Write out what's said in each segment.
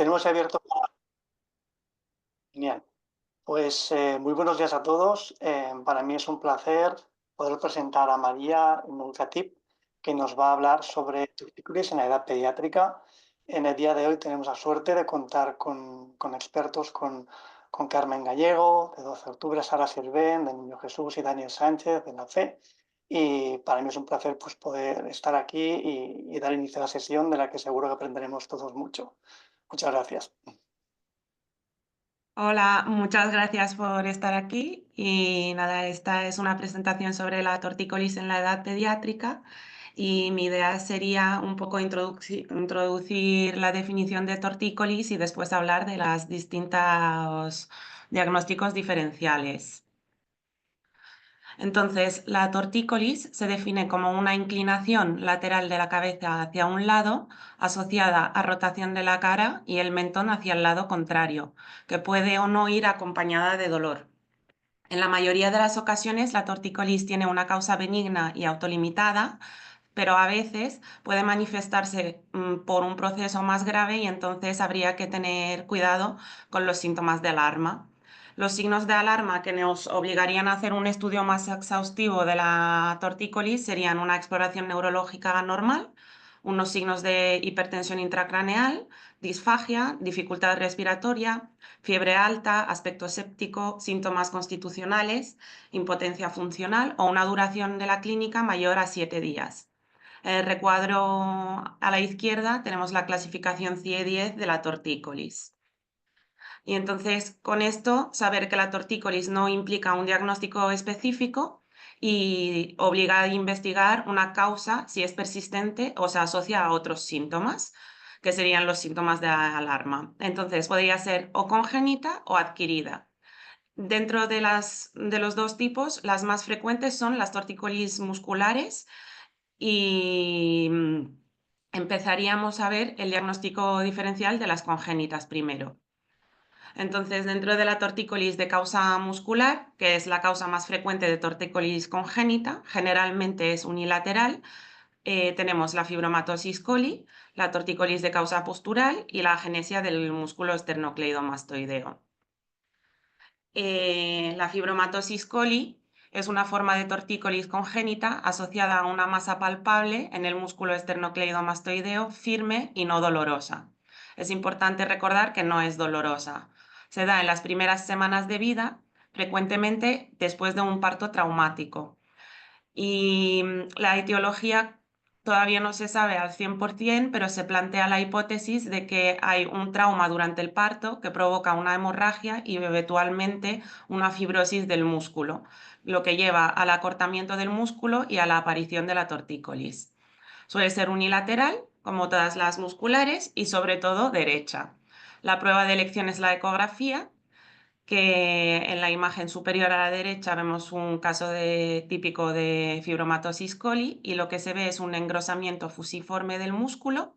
Tenemos abierto. Genial. Pues muy buenos días a todos. Para mí es un placer poder presentar a María Nulkatip, que nos va a hablar sobre tortícolis en la edad pediátrica. En el día de hoy tenemos la suerte de contar con expertos, con Carmen Gallego, de 12 de octubre, Sara Sirven, de Niño Jesús y Daniel Sánchez, de la FE. Y para mí es un placer pues, poder estar aquí y dar inicio a la sesión de la que seguro que aprenderemos todos mucho. Muchas gracias. Hola, muchas gracias por estar aquí. Y nada, esta es una presentación sobre la tortícolis en la edad pediátrica y mi idea sería un poco introducir la definición de tortícolis y después hablar de los distintos diagnósticos diferenciales. Entonces, la tortícolis se define como una inclinación lateral de la cabeza hacia un lado asociada a rotación de la cara y el mentón hacia el lado contrario, que puede o no ir acompañada de dolor. En la mayoría de las ocasiones, la tortícolis tiene una causa benigna y autolimitada, pero a veces puede manifestarse por un proceso más grave y entonces habría que tener cuidado con los síntomas de alarma. Los signos de alarma que nos obligarían a hacer un estudio más exhaustivo de la tortícolis serían una exploración neurológica normal, unos signos de hipertensión intracraneal, disfagia, dificultad respiratoria, fiebre alta, aspecto séptico, síntomas constitucionales, impotencia funcional o una duración de la clínica mayor a 7 días. En el recuadro a la izquierda tenemos la clasificación CIE-10 de la tortícolis. Y entonces, con esto, saber que la tortícolis no implica un diagnóstico específico y obliga a investigar una causa si es persistente o se asocia a otros síntomas, que serían los síntomas de alarma. Entonces, podría ser o congénita o adquirida. Dentro de los dos tipos, las más frecuentes son las tortícolis musculares y empezaríamos a ver el diagnóstico diferencial de las congénitas primero. Entonces, dentro de la tortícolis de causa muscular, que es la causa más frecuente de tortícolis congénita, generalmente es unilateral, tenemos la fibromatosis coli, la tortícolis de causa postural y la agenesia del músculo esternocleidomastoideo. La fibromatosis coli es una forma de tortícolis congénita asociada a una masa palpable en el músculo esternocleidomastoideo firme y no dolorosa. Es importante recordar que no es dolorosa. Se da en las primeras semanas de vida, frecuentemente después de un parto traumático. Y la etiología todavía no se sabe al 100%, pero se plantea la hipótesis de que hay un trauma durante el parto que provoca una hemorragia y eventualmente una fibrosis del músculo, lo que lleva al acortamiento del músculo y a la aparición de la tortícolis. Suele ser unilateral, como todas las musculares, y sobre todo derecha. La prueba de elección es la ecografía, que en la imagen superior a la derecha vemos un caso típico de fibromatosis coli y lo que se ve es un engrosamiento fusiforme del músculo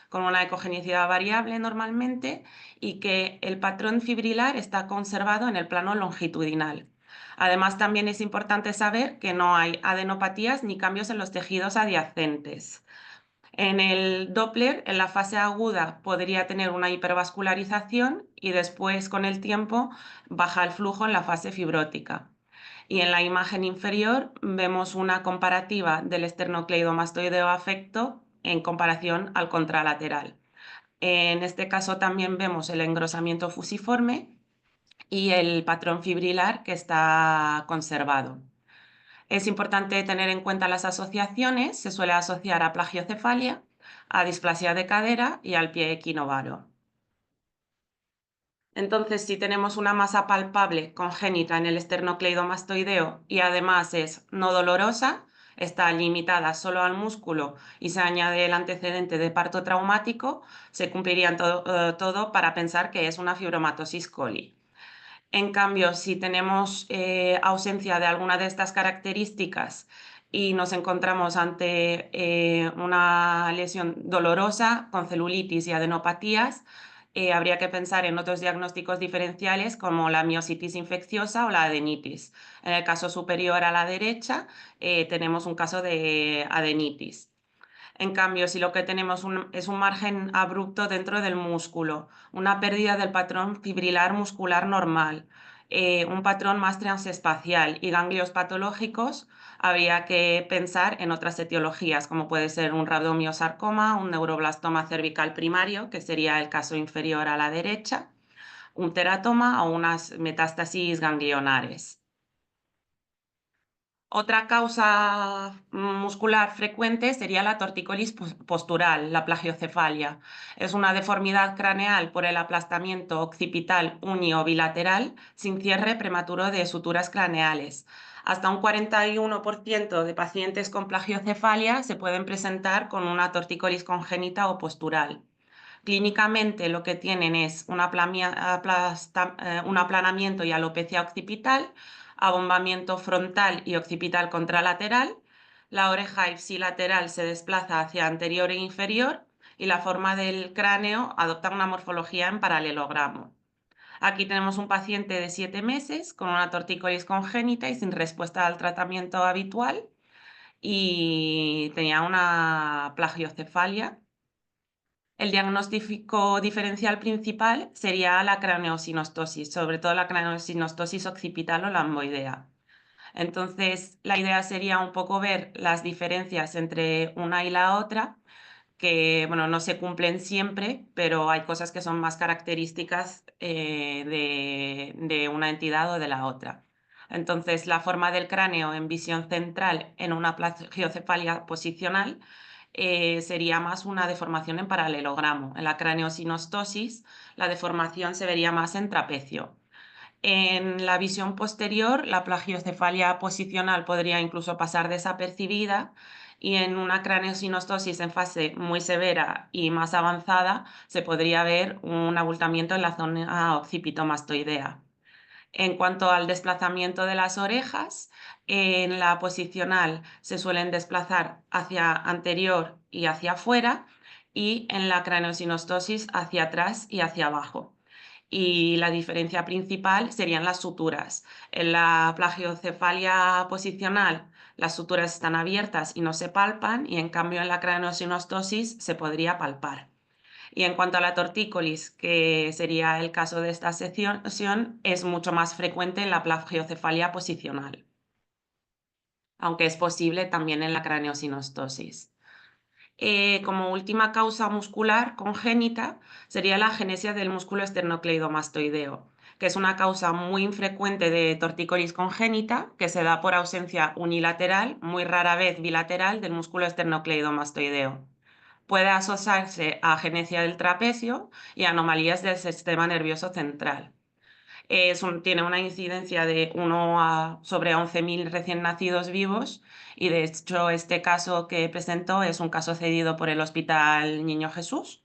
con una ecogenicidad variable normalmente y que el patrón fibrilar está conservado en el plano longitudinal. Además, también es importante saber que no hay adenopatías ni cambios en los tejidos adyacentes. En el Doppler, en la fase aguda, podría tener una hipervascularización y después, con el tiempo, baja el flujo en la fase fibrótica. Y en la imagen inferior vemos una comparativa del esternocleidomastoideo afecto en comparación al contralateral. En este caso también vemos el engrosamiento fusiforme y el patrón fibrilar que está conservado. Es importante tener en cuenta las asociaciones. Se suele asociar a plagiocefalia, a displasia de cadera y al pie equinovaro. Entonces, si tenemos una masa palpable congénita en el esternocleidomastoideo y además es no dolorosa, está limitada solo al músculo y se añade el antecedente de parto traumático, se cumpliría todo para pensar que es una fibromatosis coli. En cambio, si tenemos ausencia de alguna de estas características y nos encontramos ante una lesión dolorosa con celulitis y adenopatías, habría que pensar en otros diagnósticos diferenciales como la miositis infecciosa o la adenitis. En el caso superior a la derecha tenemos un caso de adenitis. En cambio, si lo que tenemos es un margen abrupto dentro del músculo, una pérdida del patrón fibrilar muscular normal, un patrón más transespacial y ganglios patológicos, habría que pensar en otras etiologías, como puede ser un rabdomiosarcoma, un neuroblastoma cervical primario, que sería el caso inferior a la derecha, un teratoma o unas metástasis ganglionares. Otra causa muscular frecuente sería la tortícolis postural, la plagiocefalia. Es una deformidad craneal por el aplastamiento occipital unio bilateral sin cierre prematuro de suturas craneales. Hasta un 41% de pacientes con plagiocefalia se pueden presentar con una tortícolis congénita o postural. Clínicamente lo que tienen es un aplanamiento y alopecia occipital, abombamiento frontal y occipital contralateral, la oreja ipsilateral se desplaza hacia anterior e inferior y la forma del cráneo adopta una morfología en paralelogramo. Aquí tenemos un paciente de 7 meses con una tortícolis congénita y sin respuesta al tratamiento habitual y tenía una plagiocefalia. El diagnóstico diferencial principal sería la craneosinostosis, sobre todo la craneosinostosis occipital o lamboidea. Entonces, la idea sería un poco ver las diferencias entre una y la otra, que bueno, no se cumplen siempre, pero hay cosas que son más características de una entidad o de la otra. Entonces, la forma del cráneo en visión central en una plagiocefalia posicional sería más una deformación en paralelogramo. En la craneosinostosis, la deformación se vería más en trapecio. En la visión posterior, la plagiocefalia posicional podría incluso pasar desapercibida y en una craneosinostosis en fase muy severa y más avanzada se podría ver un abultamiento en la zona occipitomastoidea. En cuanto al desplazamiento de las orejas, en la posicional se suelen desplazar hacia anterior y hacia afuera y en la craneosinostosis hacia atrás y hacia abajo. Y la diferencia principal serían las suturas. En la plagiocefalia posicional, las suturas están abiertas y no se palpan, y en cambio en la craneosinostosis se podría palpar. Y en cuanto a la tortícolis, que sería el caso de esta sección, es mucho más frecuente en la plagiocefalia posicional, aunque es posible también en la craneosinostosis. Como última causa muscular congénita sería la agenesia del músculo esternocleidomastoideo, que es una causa muy infrecuente de tortícolis congénita que se da por ausencia unilateral, muy rara vez bilateral, del músculo esternocleidomastoideo. Puede asociarse a agenesia del trapecio y anomalías del sistema nervioso central. Tiene una incidencia de 1 sobre 11.000 recién nacidos vivos y de hecho este caso que presentó es un caso cedido por el Hospital Niño Jesús,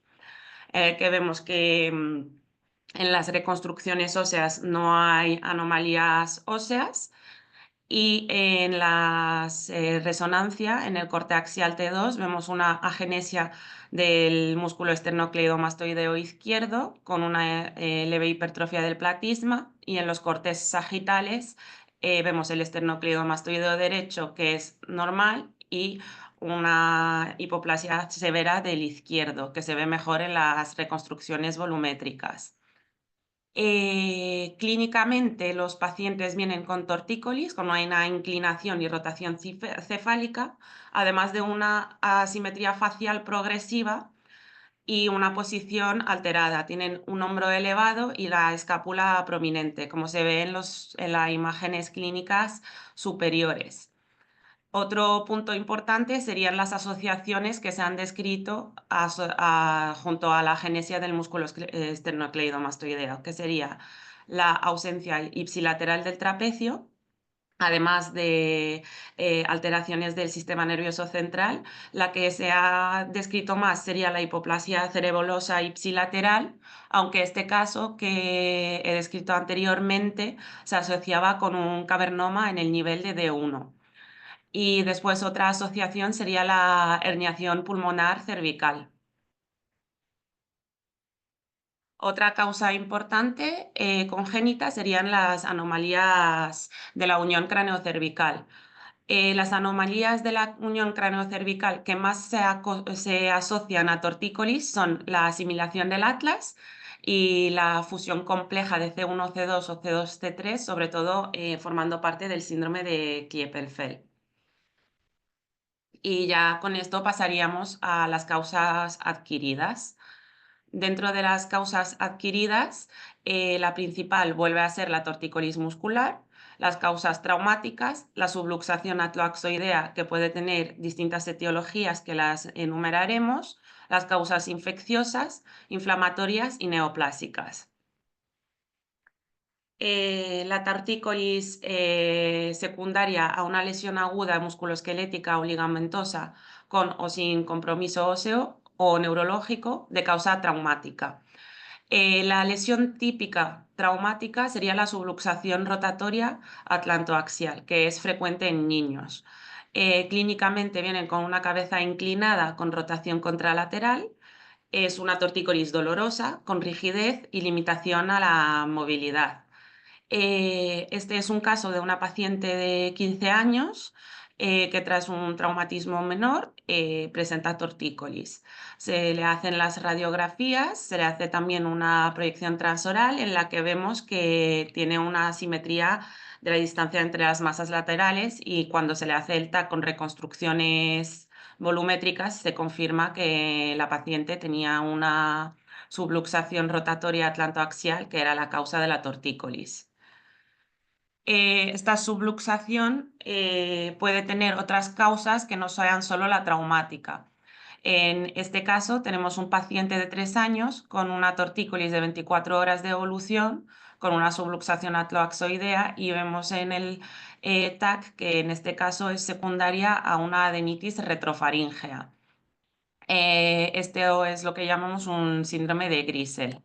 que vemos que en las reconstrucciones óseas no hay anomalías óseas y en la resonancia, en el corte axial T2, vemos una agenesia del músculo esternocleidomastoideo izquierdo con una leve hipertrofia del platisma, y en los cortes sagitales vemos el esternocleidomastoideo derecho, que es normal, y una hipoplasia severa del izquierdo, que se ve mejor en las reconstrucciones volumétricas. Clínicamente, los pacientes vienen con tortícolis, con una inclinación y rotación cefálica, además de una asimetría facial progresiva y una posición alterada. Tienen un hombro elevado y la escápula prominente, como se ve en las imágenes clínicas superiores. Otro punto importante serían las asociaciones que se han descrito junto a la agenesia del músculo esternocleidomastoideo, que sería la ausencia ipsilateral del trapecio, además de alteraciones del sistema nervioso central. La que se ha descrito más sería la hipoplasia cerebellosa ipsilateral, aunque este caso que he descrito anteriormente se asociaba con un cavernoma en el nivel de D1. Y después otra asociación sería la herniación pulmonar cervical. Otra causa importante congénita serían las anomalías de la unión craneocervical. Las anomalías de la unión craneocervical que más se asocian a tortícolis son la asimilación del atlas y la fusión compleja de C1, C2 o C2, C3, sobre todo formando parte del síndrome de Klippel-Feil. Y ya con esto pasaríamos a las causas adquiridas. Dentro de las causas adquiridas, la principal vuelve a ser la tortícolis muscular, las causas traumáticas, la subluxación atloaxoidea, que puede tener distintas etiologías que las enumeraremos, las causas infecciosas, inflamatorias y neoplásicas. La tortícolis secundaria a una lesión aguda musculoesquelética o ligamentosa con o sin compromiso óseo o neurológico de causa traumática. La lesión típica traumática sería la subluxación rotatoria atlantoaxial, que es frecuente en niños. Clínicamente vienen con una cabeza inclinada con rotación contralateral. Es una tortícolis dolorosa, con rigidez y limitación a la movilidad. Este es un caso de una paciente de 15 años que tras un traumatismo menor presenta tortícolis. Se le hacen las radiografías, se le hace también una proyección transoral en la que vemos que tiene una asimetría de la distancia entre las masas laterales, y cuando se le hace el TAC con reconstrucciones volumétricas se confirma que la paciente tenía una subluxación rotatoria atlantoaxial, que era la causa de la tortícolis. Esta subluxación puede tener otras causas que no sean solo la traumática. En este caso tenemos un paciente de 3 años con una tortícolis de 24 horas de evolución, con una subluxación atloaxoidea, y vemos en el TAC que en este caso es secundaria a una adenitis retrofaríngea. Este es lo que llamamos un síndrome de Grisel.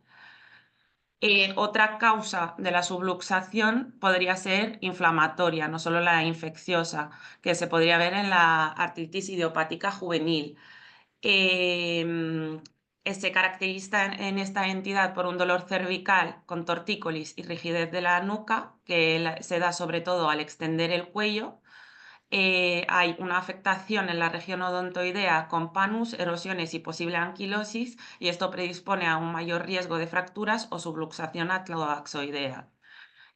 Otra causa de la subluxación podría ser inflamatoria, no solo la infecciosa, que se podría ver en la artritis idiopática juvenil. Em, Se caracteriza en esta entidad por un dolor cervical con tortícolis y rigidez de la nuca, que se da sobre todo al extender el cuello. Hay una afectación en la región odontoidea con panus, erosiones y posible anquilosis, y esto predispone a un mayor riesgo de fracturas o subluxación atloaxoidea.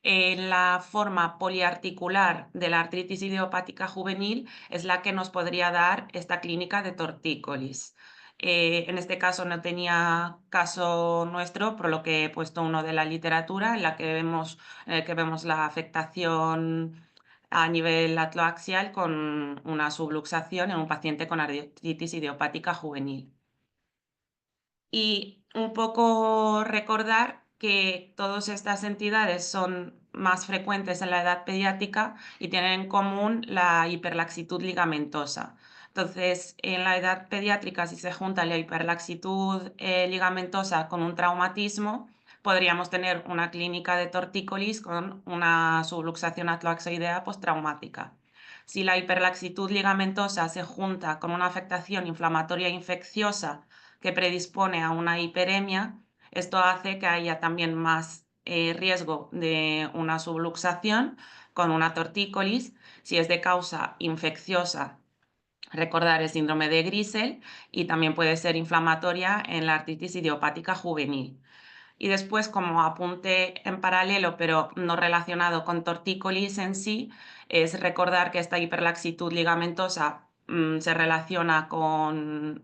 La forma poliarticular de la artritis idiopática juvenil es la que nos podría dar esta clínica de tortícolis. En este caso no tenía caso nuestro, por lo que he puesto uno de la literatura, en el que vemos la afectación a nivel atloaxial con una subluxación en un paciente con artritis idiopática juvenil. Y un poco recordar que todas estas entidades son más frecuentes en la edad pediátrica y tienen en común la hiperlaxitud ligamentosa. Entonces, en la edad pediátrica, si se junta la hiperlaxitud ligamentosa con un traumatismo, podríamos tener una clínica de tortícolis con una subluxación atloaxoidea postraumática. Si la hiperlaxitud ligamentosa se junta con una afectación inflamatoria e infecciosa que predispone a una hiperemia, esto hace que haya también más riesgo de una subluxación con una tortícolis. Si es de causa infecciosa, recordar el síndrome de Grisel, y también puede ser inflamatoria en la artritis idiopática juvenil. Y después, como apunte en paralelo, pero no relacionado con tortícolis en sí, es recordar que esta hiperlaxitud ligamentosa se relaciona con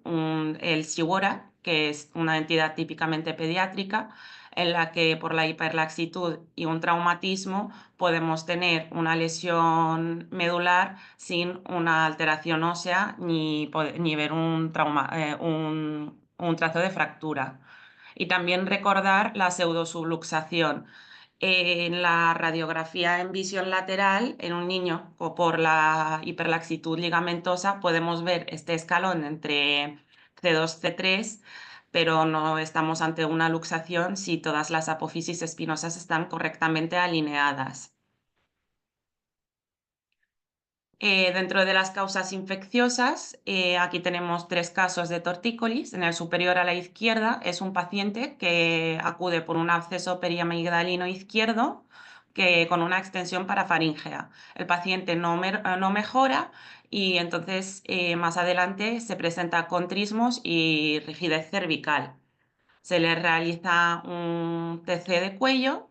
el Shigora, que es una entidad típicamente pediátrica, en la que por la hiperlaxitud y un traumatismo podemos tener una lesión medular sin una alteración ósea ni ver un trazo de fractura. Y también recordar la pseudosubluxación. En la radiografía en visión lateral, en un niño o por la hiperlaxitud ligamentosa, podemos ver este escalón entre C2 y C3, pero no estamos ante una luxación si todas las apófisis espinosas están correctamente alineadas. Dentro de las causas infecciosas, aquí tenemos 3 casos de tortícolis. En el superior a la izquierda es un paciente que acude por un absceso periamigdalino izquierdo que con una extensión parafaríngea. El paciente no mejora y entonces más adelante se presenta con trismos y rigidez cervical. Se le realiza un TC de cuello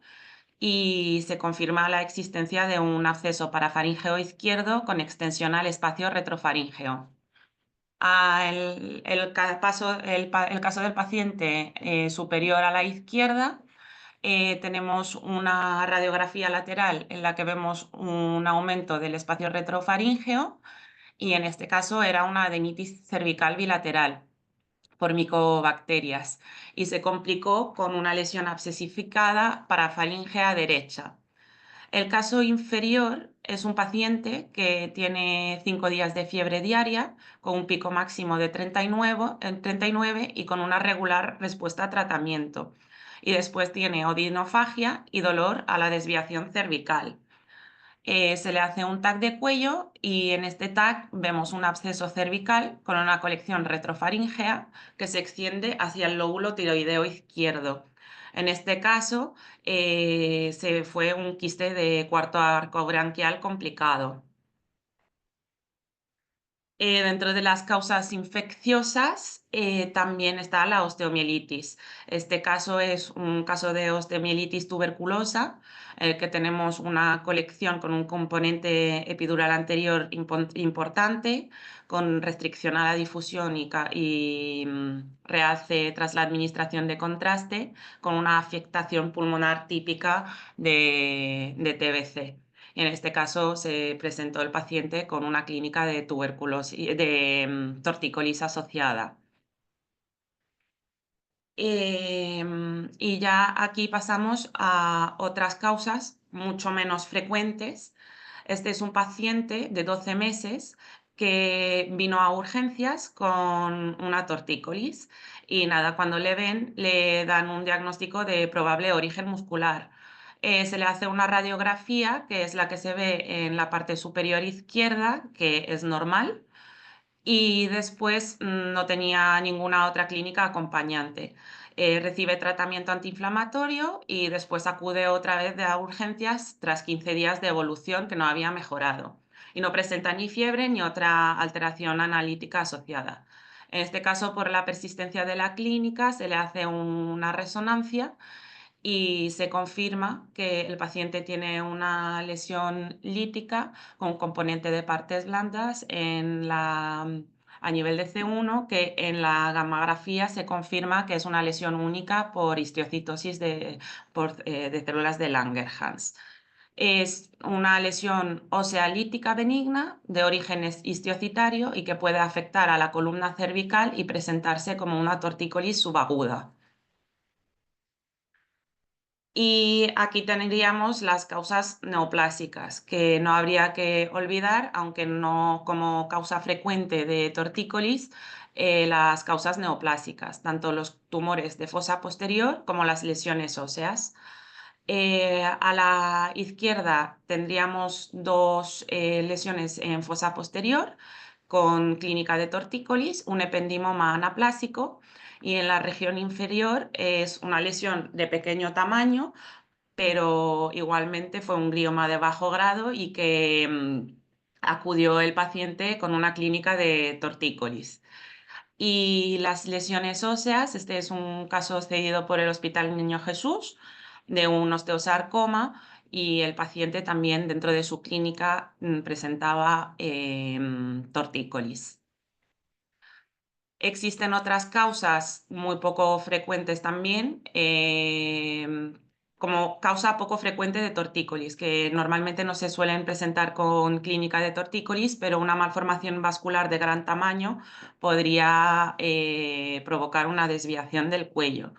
y se confirma la existencia de un absceso parafaríngeo izquierdo con extensión al espacio retrofaríngeo. El caso del paciente superior a la izquierda, tenemos una radiografía lateral en la que vemos un aumento del espacio retrofaríngeo y en este caso era una adenitis cervical bilateral por micobacterias y se complicó con una lesión abscesificada parafaríngea derecha. El caso inferior es un paciente que tiene 5 días de fiebre diaria, con un pico máximo de 39 y con una regular respuesta a tratamiento. Y después tiene odinofagia y dolor a la desviación cervical. Se le hace un TAC de cuello y en este TAC vemos un absceso cervical con una colección retrofaríngea que se extiende hacia el lóbulo tiroideo izquierdo. En este caso, se fue un quiste de cuarto arco branquial complicado. Dentro de las causas infecciosas también está la osteomielitis. Este caso es un caso de osteomielitis tuberculosa, que tenemos una colección con un componente epidural anterior importante, con restricción a la difusión y realce tras la administración de contraste, con una afectación pulmonar típica de TBC. En este caso se presentó el paciente con una clínica de tortícolis asociada. Y ya aquí pasamos a otras causas mucho menos frecuentes. Este es un paciente de 12 meses que vino a urgencias con una tortícolis y nada, cuando le ven le dan un diagnóstico de probable origen muscular. Se le hace una radiografía, que es la que se ve en la parte superior izquierda, que es normal, y después no tenía ninguna otra clínica acompañante. Recibe tratamiento antiinflamatorio y después acude otra vez a urgencias tras 15 días de evolución que no había mejorado. Y no presenta ni fiebre ni otra alteración analítica asociada. En este caso, por la persistencia de la clínica, se le hace una resonancia y se confirma que el paciente tiene una lesión lítica con componente de partes blandas a nivel de C1, que en la gammagrafía se confirma que es una lesión única por histiocitosis de células de Langerhans. Es una lesión ósea lítica benigna de origen histiocitario y que puede afectar a la columna cervical y presentarse como una tortícolis subaguda. Y aquí tendríamos las causas neoplásicas, que no habría que olvidar, aunque no como causa frecuente de tortícolis, las causas neoplásicas, tanto los tumores de fosa posterior como las lesiones óseas. A la izquierda tendríamos dos lesiones en fosa posterior con clínica de tortícolis, un ependimoma anaplásico y en la región inferior es una lesión de pequeño tamaño, pero igualmente fue un glioma de bajo grado y que acudió el paciente con una clínica de tortícolis. Y las lesiones óseas, este es un caso cedido por el Hospital Niño Jesús de un osteosarcoma y el paciente también dentro de su clínica presentaba tortícolis. Existen otras causas muy poco frecuentes también, como causa poco frecuente de tortícolis, que normalmente no se suelen presentar con clínica de tortícolis, pero una malformación vascular de gran tamaño podría provocar una desviación del cuello.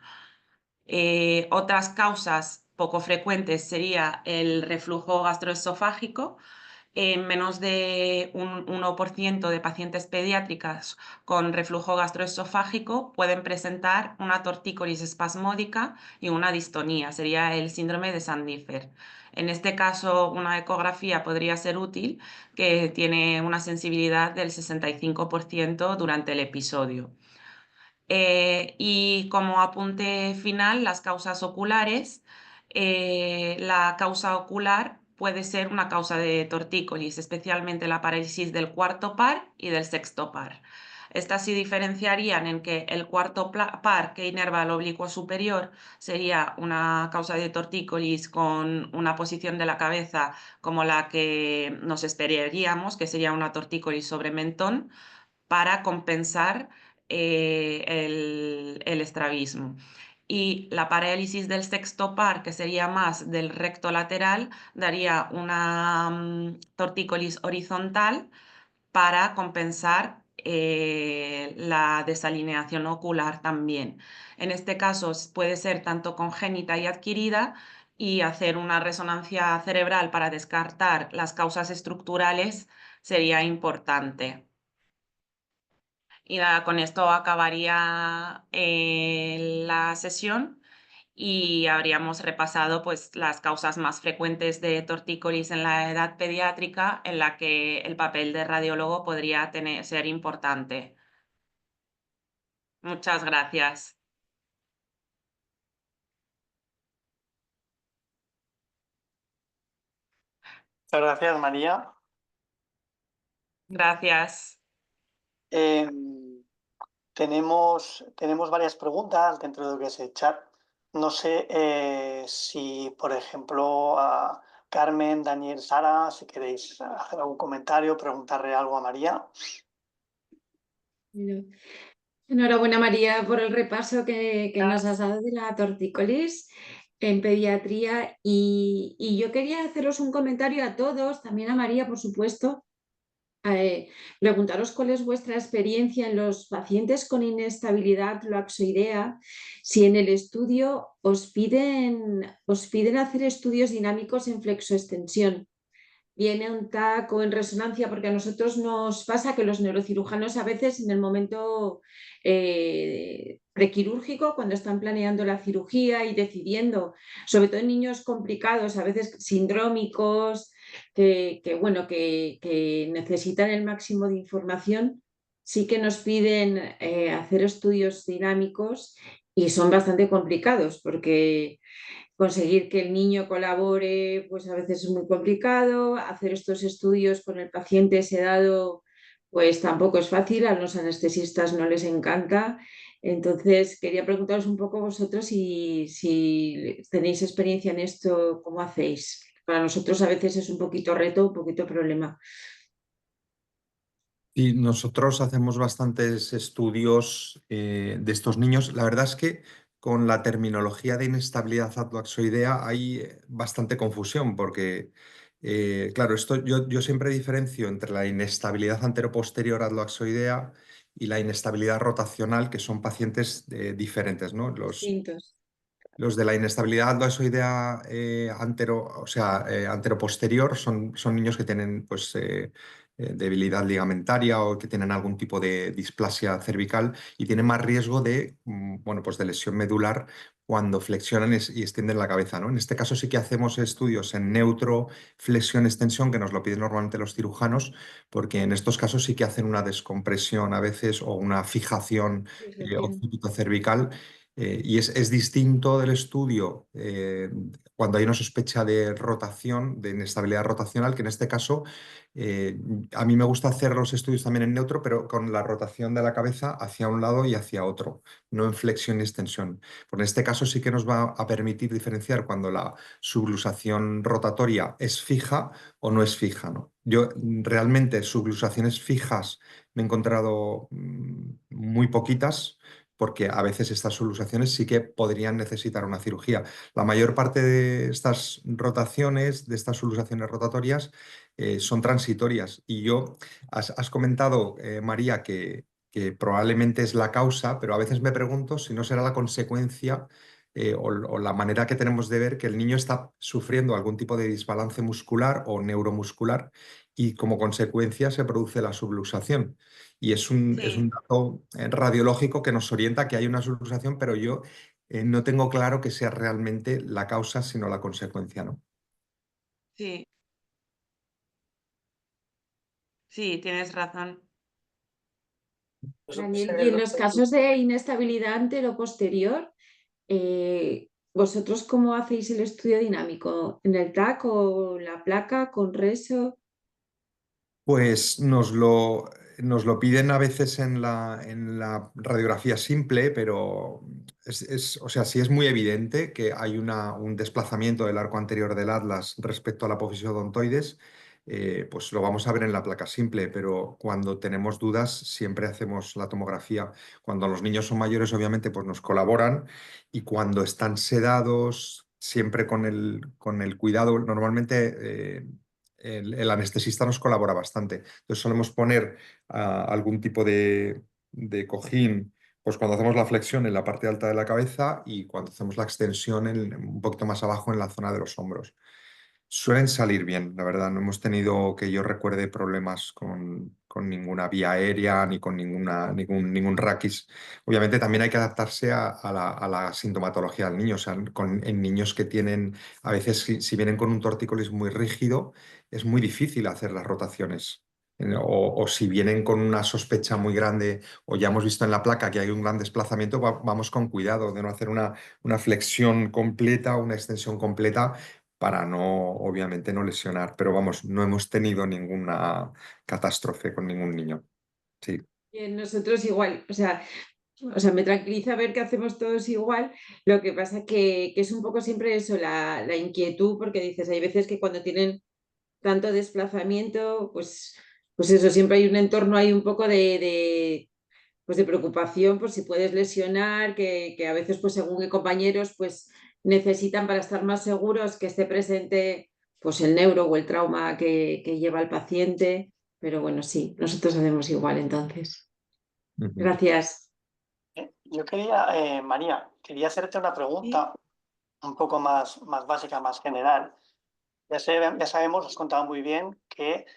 Otras causas poco frecuentes sería el reflujo gastroesofágico. En menos de un 1% de pacientes pediátricas con reflujo gastroesofágico pueden presentar una tortícolis espasmódica y una distonía, sería el síndrome de Sandiffer. En este caso, una ecografía podría ser útil, que tiene una sensibilidad del 65% durante el episodio. Y como apunte final, las causas oculares. La causa ocular puede ser una causa de tortícolis, especialmente la parálisis del cuarto par y del sexto par. Estas se diferenciarían en que el cuarto par, que inerva el oblicuo superior, sería una causa de tortícolis con una posición de la cabeza como la que nos esperaríamos, que sería una tortícolis sobre mentón, para compensar el estrabismo. Y la parálisis del sexto par, que sería más del recto lateral, daría una tortícolis horizontal para compensar la desalineación ocular también. En este caso puede ser tanto congénita y adquirida, y hacer una resonancia cerebral para descartar las causas estructurales sería importante. Y nada, con esto acabaría la sesión y habríamos repasado pues, las causas más frecuentes de tortícolis en la edad pediátrica, en la que el papel de radiólogo podría ser importante. Muchas gracias. Muchas gracias, María. Gracias. Tenemos varias preguntas dentro de lo que es el chat. No sé si, por ejemplo, a Carmen, Daniel, Sara, si queréis hacer algún comentario, preguntarle algo a María. Bueno, enhorabuena, María, por el repaso que nos has dado de la tortícolis en pediatría. Y yo quería haceros un comentario a todos, también a María, por supuesto. Preguntaros cuál es vuestra experiencia en los pacientes con inestabilidad loaxoidea, si en el estudio os piden hacer estudios dinámicos en flexoextensión. Viene un TAC o en resonancia, porque a nosotros nos pasa que los neurocirujanos a veces en el momento prequirúrgico, cuando están planeando la cirugía y decidiendo, sobre todo en niños complicados, a veces sindrómicos, bueno, que necesitan el máximo de información, sí que nos piden hacer estudios dinámicos y son bastante complicados porque conseguir que el niño colabore, pues a veces es muy complicado. Hacer estos estudios con el paciente sedado, pues tampoco es fácil. A los anestesistas no les encanta. Entonces, quería preguntaros un poco vosotros si tenéis experiencia en esto, ¿cómo hacéis? Para nosotros a veces es un poquito reto, un poquito problema. Y nosotros hacemos bastantes estudios de estos niños. La verdad es que con la terminología de inestabilidad atlaxoidea hay bastante confusión porque, claro, yo siempre diferencio entre la inestabilidad anteroposterior atlaxoidea y la inestabilidad rotacional, que son pacientes diferentes, ¿no? Distintos. Los de la inestabilidad atlasoidea anteroposterior son niños que tienen pues, debilidad ligamentaria o que tienen algún tipo de displasia cervical y tienen más riesgo de, bueno, pues de lesión medular cuando flexionan y extienden la cabeza, ¿no? En este caso sí que hacemos estudios en neutro, flexión, extensión, que nos lo piden normalmente los cirujanos, porque en estos casos sí que hacen una descompresión a veces o una fijación occipito-cervical. Y es distinto del estudio cuando hay una sospecha de rotación, de inestabilidad rotacional, que en este caso eh, a mí me gusta hacer los estudios también en neutro, pero con la rotación de la cabeza hacia un lado y hacia otro, no en flexión y extensión. Pues en este caso sí que nos va a permitir diferenciar cuando la subluxación rotatoria es fija o no es fija, ¿no? Yo realmente subluxaciones fijas me he encontrado muy poquitas, porque a veces estas subluxaciones sí que podrían necesitar una cirugía. La mayor parte de estas rotaciones, de estas subluxaciones rotatorias, son transitorias. Y has comentado, María, que probablemente es la causa, pero a veces me pregunto si no será la consecuencia o la manera que tenemos de ver que el niño está sufriendo algún tipo de desbalance muscular o neuromuscular y como consecuencia se produce la subluxación. Y es un Sí, dato radiológico que nos orienta que hay una subluxación, pero yo no tengo claro que sea realmente la causa, sino la consecuencia, ¿no? sí, sí, tienes razón. Daniel, y en los casos de inestabilidad anteroposterior, ¿Vosotros cómo hacéis el estudio dinámico? ¿En el TAC o la placa con reso? Pues nos lo piden a veces en la radiografía simple, pero o sea, sí es muy evidente que hay un desplazamiento del arco anterior del atlas respecto a la apófisis odontoides, pues lo vamos a ver en la placa simple, pero cuando tenemos dudas siempre hacemos la tomografía. Cuando los niños son mayores, obviamente, pues nos colaboran, y cuando están sedados, siempre con el cuidado, normalmente el anestesista nos colabora bastante. Entonces solemos poner algún tipo de cojín, pues cuando hacemos la flexión en la parte alta de la cabeza, y cuando hacemos la extensión un poquito más abajo en la zona de los hombros. Suelen salir bien, la verdad. No hemos tenido, que yo recuerde, problemas con ninguna vía aérea ni con ningún raquis. Obviamente también hay que adaptarse a la sintomatología del niño. O sea, en niños que tienen, a veces si vienen con un tortícolis muy rígido, es muy difícil hacer las rotaciones. O si vienen con una sospecha muy grande, o ya hemos visto en la placa que hay un gran desplazamiento, vamos con cuidado de no hacer una flexión completa, una extensión completa, para no, obviamente, no lesionar. Pero vamos, no hemos tenido ninguna catástrofe con ningún niño. Sí. Nosotros igual, o sea, me tranquiliza ver que hacemos todos igual. Lo que pasa que es un poco siempre eso, la inquietud, porque dices, hay veces que cuando tienen tanto desplazamiento, pues eso, siempre hay un entorno, hay un poco pues de preocupación por si puedes lesionar, que a veces, pues según qué compañeros, pues necesitan, para estar más seguros, que esté presente pues el neuro o el trauma que lleva el paciente. Pero bueno, sí, nosotros hacemos igual entonces. Ujú. Gracias. Yo quería, María, quería hacerte una Sí. pregunta un poco más básica, más general. Ya sabemos, has contado muy bien que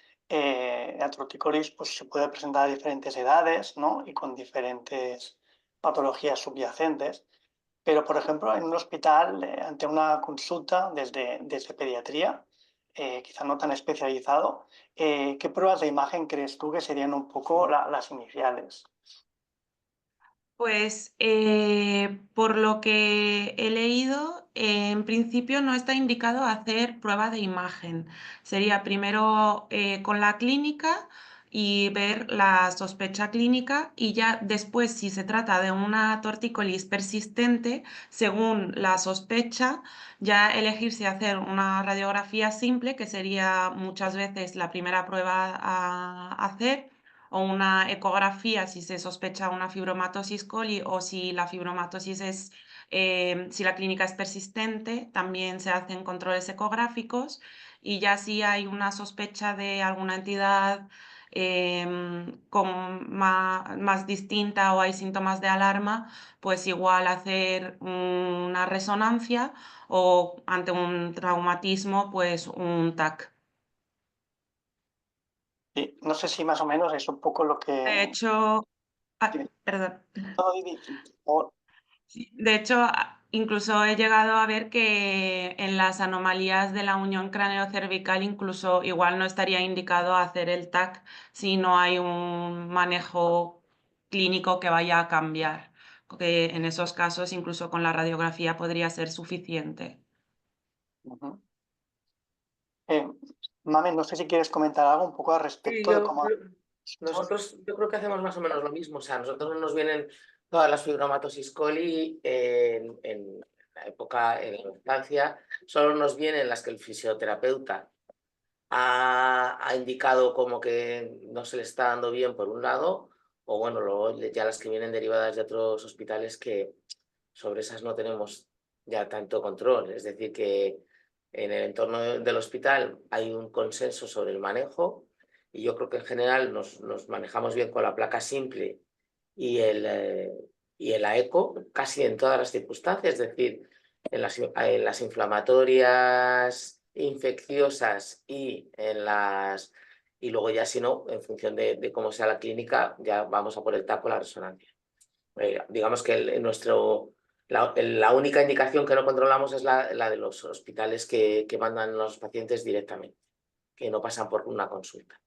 la tortícolis pues, se puede presentar a diferentes edades, ¿no? Y con diferentes patologías subyacentes. Pero, por ejemplo, en un hospital, ante una consulta desde pediatría, quizá no tan especializado, ¿qué pruebas de imagen crees tú que serían un poco las iniciales? Pues por lo que he leído, en principio no está indicado hacer prueba de imagen. Sería primero con la clínica y ver la sospecha clínica, y ya después, si se trata de una tortícolis persistente, según la sospecha, ya elegir si hacer una radiografía simple, que sería muchas veces la primera prueba a hacer, o una ecografía si se sospecha una fibromatosis coli, o si la fibromatosis si la clínica es persistente, también se hacen controles ecográficos. Y ya si hay una sospecha de alguna entidad más distinta, o hay síntomas de alarma, pues igual hacer una resonancia, o ante un traumatismo, pues un TAC. Y no sé si más o menos es un poco lo De que... hecho, perdón. No, Sí, de hecho, incluso he llegado a ver que en las anomalías de la unión cráneo-cervical, incluso igual no estaría indicado hacer el TAC si no hay un manejo clínico que vaya a cambiar, que en esos casos incluso con la radiografía podría ser suficiente. Ujú. Mame, no sé si quieres comentar algo un poco al Sí, respecto de cómo... nosotros yo creo que hacemos más o menos lo mismo. O sea, a nosotros no nos vienen todas las fibromatosis coli en la época, en la infancia, solo nos vienen las que el fisioterapeuta ha indicado como que no se le está dando bien por un lado, o bueno, luego ya las que vienen derivadas de otros hospitales, que sobre esas no tenemos ya tanto control. Es decir, que en el entorno del hospital hay un consenso sobre el manejo, y yo creo que en general nos manejamos bien con la placa simple y el AECO casi en todas las circunstancias. Es decir, en las inflamatorias, infecciosas, y luego ya, si no, en función de cómo sea la clínica, ya vamos a por el TAC o la resonancia. Digamos que la única indicación que no controlamos es la de los hospitales que mandan los pacientes directamente, que no pasan por una consulta.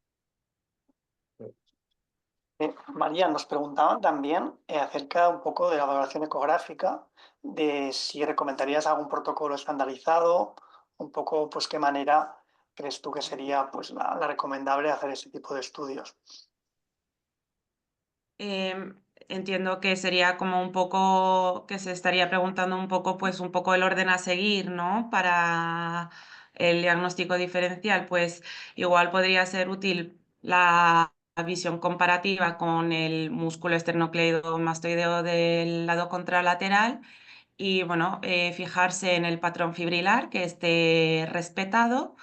María, nos preguntaban también acerca un poco de la valoración ecográfica de si recomendarías algún protocolo estandarizado, un poco pues qué manera crees tú que sería pues la recomendable hacer ese tipo de estudios. Entiendo que sería como un poco, que se estaría preguntando un poco, pues un poco el orden a seguir, ¿no? Para el diagnóstico diferencial, pues igual podría ser útil la visión comparativa con el músculo esternocleidomastoideo del lado contralateral y, bueno, fijarse en el patrón fibrilar, que esté respetado,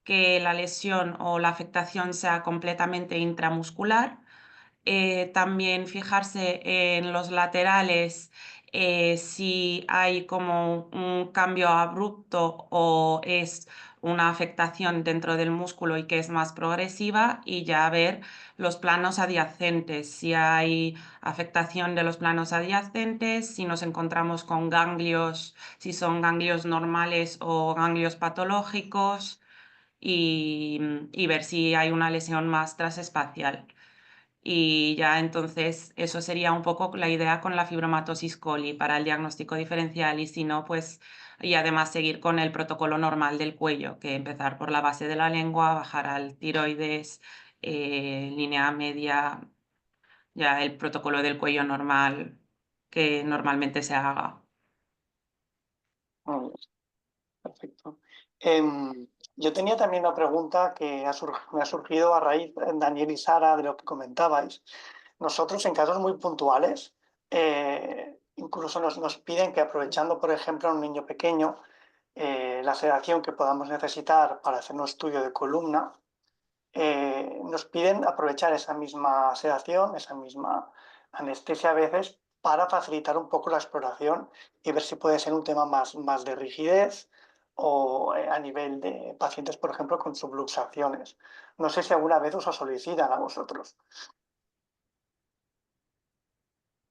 que la lesión o la afectación sea completamente intramuscular. También fijarse en los laterales, si hay como un cambio abrupto o es una afectación dentro del músculo y que es más progresiva, y ya ver los planos adyacentes, si hay afectación de los planos adyacentes, si nos encontramos con ganglios, si son ganglios normales o ganglios patológicos, y ver si hay una lesión más transespacial. Y ya entonces eso sería un poco la idea con la fibromatosis coli para el diagnóstico diferencial, y si no, pues y además seguir con el protocolo normal del cuello, que empezar por la base de la lengua, bajar al tiroides, línea media, ya el protocolo del cuello normal que normalmente se haga. Muy bien, perfecto. Yo tenía también una pregunta que me ha surgido a raíz, Daniel y Sara, de lo que comentabais. Nosotros, en casos muy puntuales, incluso nos piden que, aprovechando, por ejemplo, a un niño pequeño, la sedación que podamos necesitar para hacer un estudio de columna, nos piden aprovechar esa misma sedación, esa misma anestesia a veces, para facilitar un poco la exploración y ver si puede ser un tema más de rigidez o a nivel de pacientes, por ejemplo, con subluxaciones. No sé si alguna vez os lo solicitan a vosotros.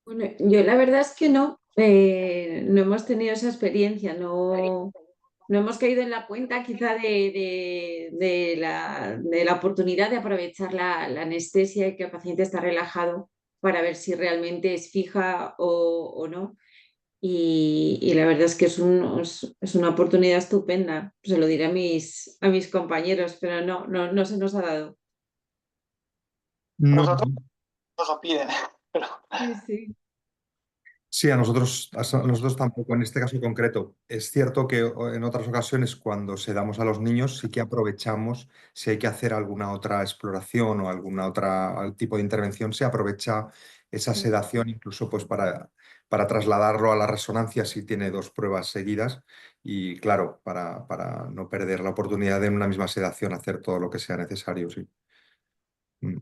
Bueno, yo la verdad es que no, no hemos tenido esa experiencia, no hemos caído en la cuenta quizá de la oportunidad de aprovechar la anestesia y que el paciente está relajado para ver si realmente es fija o no. Y la verdad es que es una oportunidad estupenda. Se lo diré a mis compañeros, pero no se nos ha dado. A No, nosotros nos lo piden, pero Sí, sí. sí, a nosotros tampoco, en este caso concreto. Es cierto que en otras ocasiones, cuando sedamos a los niños, sí que aprovechamos, si hay que hacer alguna otra exploración o alguna otra tipo de intervención, se aprovecha esa sedación incluso pues para trasladarlo a la resonancia si tiene dos pruebas seguidas y claro, para no perder la oportunidad de en una misma sedación hacer todo lo que sea necesario, sí. Mm.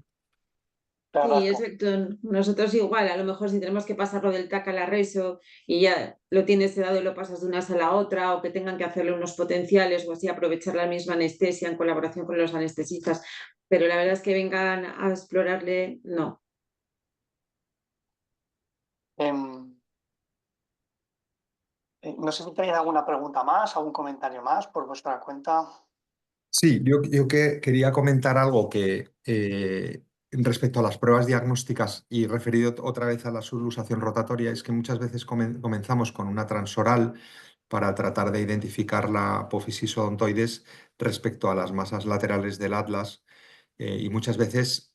la verdad Sí, es que exacto. Nosotros igual, a lo mejor si tenemos que pasarlo del TAC a la RESO y ya lo tienes sedado y lo pasas de una sala a otra, o que tengan que hacerle unos potenciales o así, aprovechar la misma anestesia en colaboración con los anestesistas. Pero la verdad es que vengan a explorarle, no. em, no sé si tenéis alguna pregunta más, algún comentario más por vuestra cuenta. Sí, yo quería comentar algo que respecto a las pruebas diagnósticas y referido otra vez a la subluxación rotatoria, es que muchas veces comenzamos con una transoral para tratar de identificar la apófisis odontoides respecto a las masas laterales del atlas y muchas veces,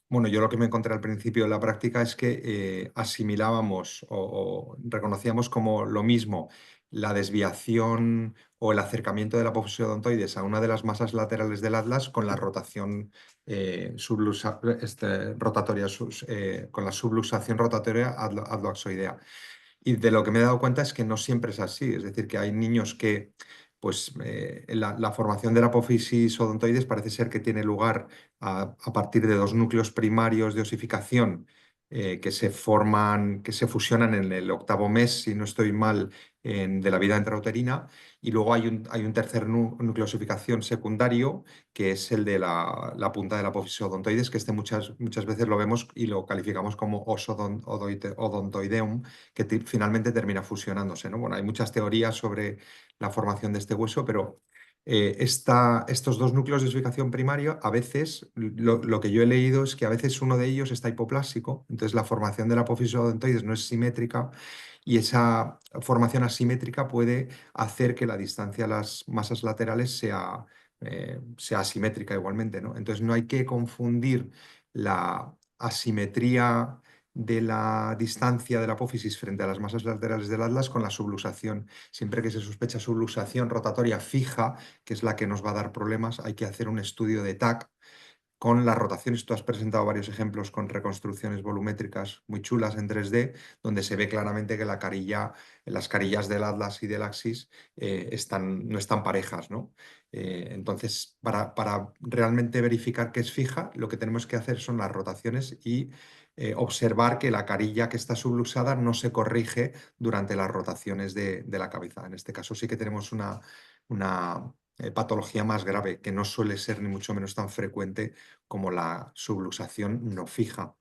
bueno, yo lo que me encontré al principio de la práctica es que asimilábamos o reconocíamos como lo mismo la desviación o el acercamiento de la apófisis odontoides a una de las masas laterales del atlas con la rotación rotatoria, con la subluxación rotatoria adloaxoidea. Y de lo que me he dado cuenta es que no siempre es así, es decir, que hay niños que pues la formación de la apófisis odontoides parece ser que tiene lugar a partir de dos núcleos primarios de osificación que se forman, que se fusionan en el octavo mes, si no estoy mal, de la vida intrauterina, y luego hay un tercer núcleo de osificación secundario, que es el de la punta de la apófisis odontoides, que muchas veces lo vemos y lo calificamos como odontoideum, que finalmente termina fusionándose, ¿no? Bueno, hay muchas teorías sobre la formación de este hueso, pero estos dos núcleos de osificación primaria, a veces, lo que yo he leído es que a veces uno de ellos está hipoplásico, entonces la formación de la apófisis odontoides no es simétrica y esa formación asimétrica puede hacer que la distancia a las masas laterales sea asimétrica igualmente, ¿no? Entonces no hay que confundir la asimetría de la distancia de la apófisis frente a las masas laterales del atlas con la subluxación. Siempre que se sospecha subluxación rotatoria fija, que es la que nos va a dar problemas, hay que hacer un estudio de TAC con las rotaciones. Tú has presentado varios ejemplos con reconstrucciones volumétricas muy chulas en 3D, donde se ve claramente que las carillas del atlas y del axis no están parejas, ¿no? Entonces, para realmente verificar que es fija, lo que tenemos que hacer son las rotaciones y observar que la carilla que está subluxada no se corrige durante las rotaciones de la cabeza. En este caso sí que tenemos una patología más grave, que no suele ser ni mucho menos tan frecuente como la subluxación no fija.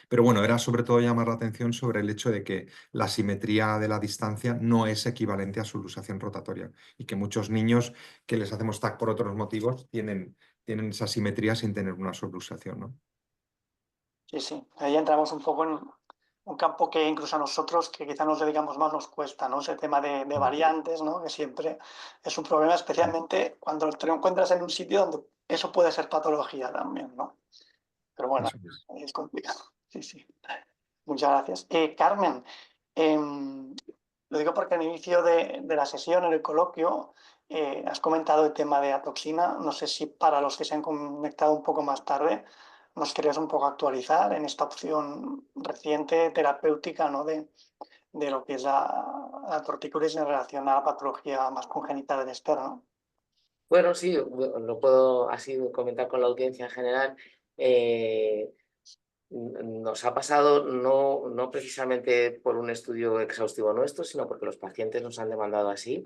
Pero bueno, era sobre todo llamar la atención sobre el hecho de que la simetría de la distancia no es equivalente a subluxación rotatoria y que muchos niños que les hacemos TAC por otros motivos tienen esa simetría sin tener una subluxación, ¿no? Sí, sí. Ahí entramos un poco en un campo que incluso a nosotros, que quizá nos dedicamos más, nos cuesta, ¿no? Ese tema de variantes, ¿no? Que siempre es un problema, especialmente cuando te lo encuentras en un sitio donde eso puede ser patología también, ¿no? Pero bueno, Eso es. es complicado. Sí, sí. Muchas gracias. Carmen, lo digo porque al inicio de la sesión, en el coloquio, has comentado el tema de atoxina. No sé si para los que se han conectado un poco más tarde, nos querías un poco actualizar en esta opción reciente terapéutica, ¿no? de lo que es la tortícolis en relación a la patología más congénita del externo. Bueno, sí, lo puedo así comentar con la audiencia en general. Nos ha pasado no precisamente por un estudio exhaustivo nuestro, sino porque los pacientes nos han demandado así.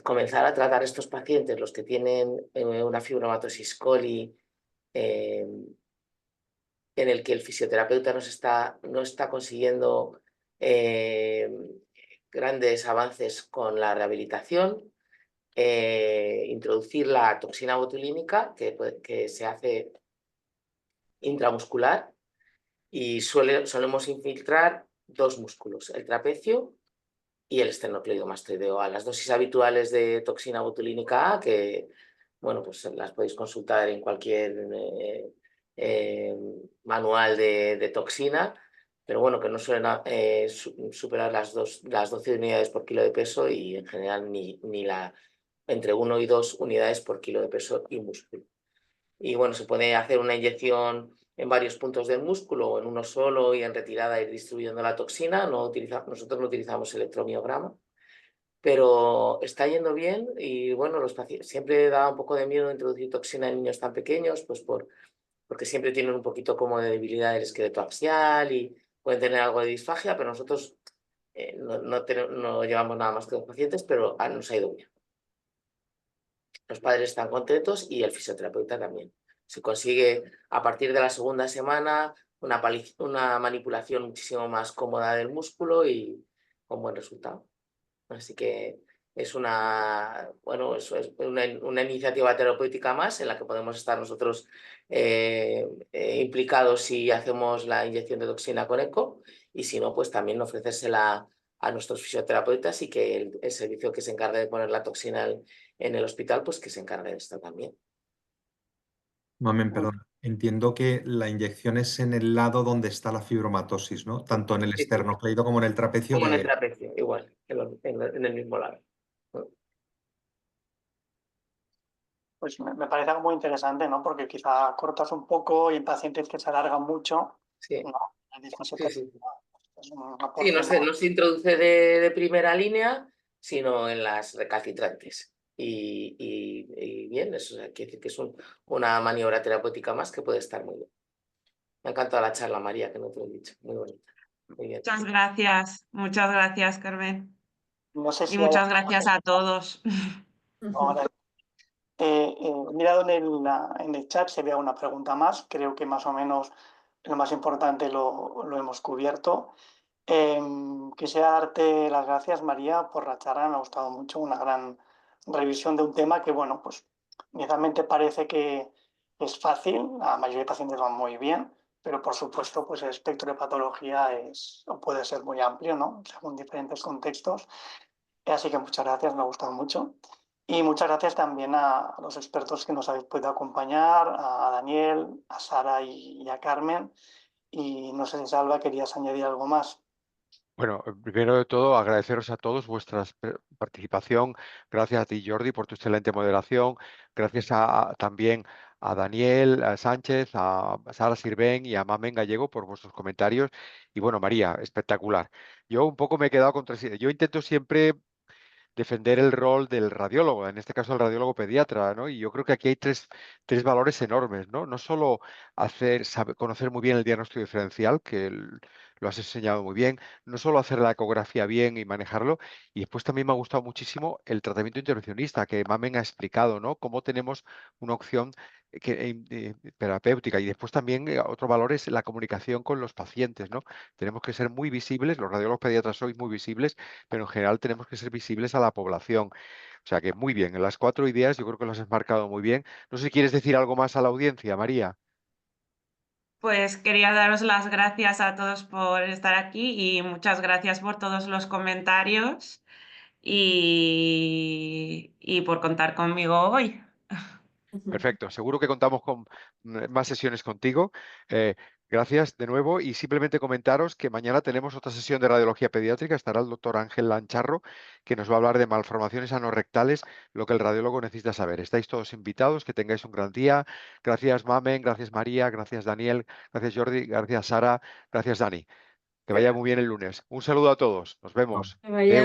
Comenzar a tratar estos pacientes, los que tienen una fibromatosis coli, en el que el fisioterapeuta no está consiguiendo grandes avances con la rehabilitación, introducir la toxina botulínica que se hace intramuscular y solemos infiltrar dos músculos, el trapecio y el esternocleidomastoideo, a las dosis habituales de toxina botulínica A, que bueno, pues las podéis consultar en cualquier manual de toxina, pero bueno, que no suelen superar las 12 unidades por kilo de peso y en general entre 1 y 2 unidades por kilo de peso y músculo. Y bueno, se puede hacer una inyección en varios puntos del músculo o en uno solo y en retirada ir distribuyendo la toxina. Nosotros no utilizamos electromiograma, pero está yendo bien y bueno, los pacientes siempre da un poco de miedo introducir toxina en niños tan pequeños, pues porque siempre tienen un poquito como de debilidad del esqueleto axial y pueden tener algo de disfagia, pero nosotros no llevamos nada más que 2 pacientes, pero nos ha ido bien. Los padres están contentos y el fisioterapeuta también. Se consigue a partir de la segunda semana una manipulación muchísimo más cómoda del músculo y con buen resultado. Así que es bueno, eso es una iniciativa terapéutica más en la que podemos estar nosotros implicados si hacemos la inyección de toxina con ECO y si no, pues también ofrecérsela a nuestros fisioterapeutas y que el servicio que se encargue de poner la toxina en el hospital, pues que se encargue de esto también. Mamen, perdón. Entiendo que la inyección es en el lado donde está la fibromatosis, ¿no? Tanto en el Sí, sí. esternocleido como en el trapecio Como en el de... trapecio, igual, en el mismo lado. Pues me parece algo muy interesante, ¿no? Porque quizá cortas un poco y en pacientes que se alargan mucho, Sí, ¿no? La distancia sí, sí. es un Sí, aporte no se introduce de primera línea, sino en las recalcitrantes. Y bien, eso quiere decir que es una maniobra terapéutica más que puede estar muy bien. Me ha encantado la charla, María, que no te lo he dicho. Muy bonita. Muy bien. Muchas gracias, Carmen. No sé Y si hay muchas gracias a todos. ahora. He mirado en el chat, se ve una pregunta más. Creo que más o menos lo más importante lo hemos cubierto. Quisiera darte las gracias, María, por la charla. Me ha gustado mucho, una gran revisión de un tema que, bueno, pues inicialmente parece que es fácil, la mayoría de pacientes van muy bien, pero por supuesto, pues el espectro de patología puede ser muy amplio, ¿no? Según diferentes contextos. Así que muchas gracias, me ha gustado mucho. Y muchas gracias también a los expertos que nos habéis podido acompañar, a Daniel, a Sara y a Carmen. Y no sé si, Salva, querías añadir algo más. Bueno, primero de todo, agradeceros a todos vuestra participación. Gracias a ti, Jordi, por tu excelente moderación. Gracias también a Daniel a Sánchez, a Sara Sirven y a Mamen Gallego por vuestros comentarios. Y bueno, María, espectacular. Yo un poco me he quedado contra... Yo intento siempre defender el rol del radiólogo, en este caso el radiólogo pediatra, ¿no? Y yo creo que aquí hay tres valores enormes, ¿no? No solo conocer muy bien el diagnóstico diferencial, que lo has enseñado muy bien, no solo hacer la ecografía bien y manejarlo, y después también me ha gustado muchísimo el tratamiento intervencionista que Mamen ha explicado, ¿no? Cómo tenemos una opción terapéutica y después también otro valor es la comunicación con los pacientes, ¿no? Tenemos que ser muy visibles, los radiólogos pediatras sois muy visibles, pero en general tenemos que ser visibles a la población. O sea que muy bien, en las 4 ideas yo creo que las has marcado muy bien. No sé si quieres decir algo más a la audiencia, María. Pues quería daros las gracias a todos por estar aquí y muchas gracias por todos los comentarios y por contar conmigo hoy. Perfecto, seguro que contamos con más sesiones contigo. Gracias de nuevo y simplemente comentaros que mañana tenemos otra sesión de radiología pediátrica. Estará el doctor Ángel Lancharro, que nos va a hablar de malformaciones anorrectales, lo que el radiólogo necesita saber. Estáis todos invitados, que tengáis un gran día. Gracias, Mamen, gracias, María, gracias, Daniel, gracias, Jordi, gracias, Sara, gracias, Dani. Que vaya muy bien el lunes. Un saludo a todos. Nos vemos. Que vaya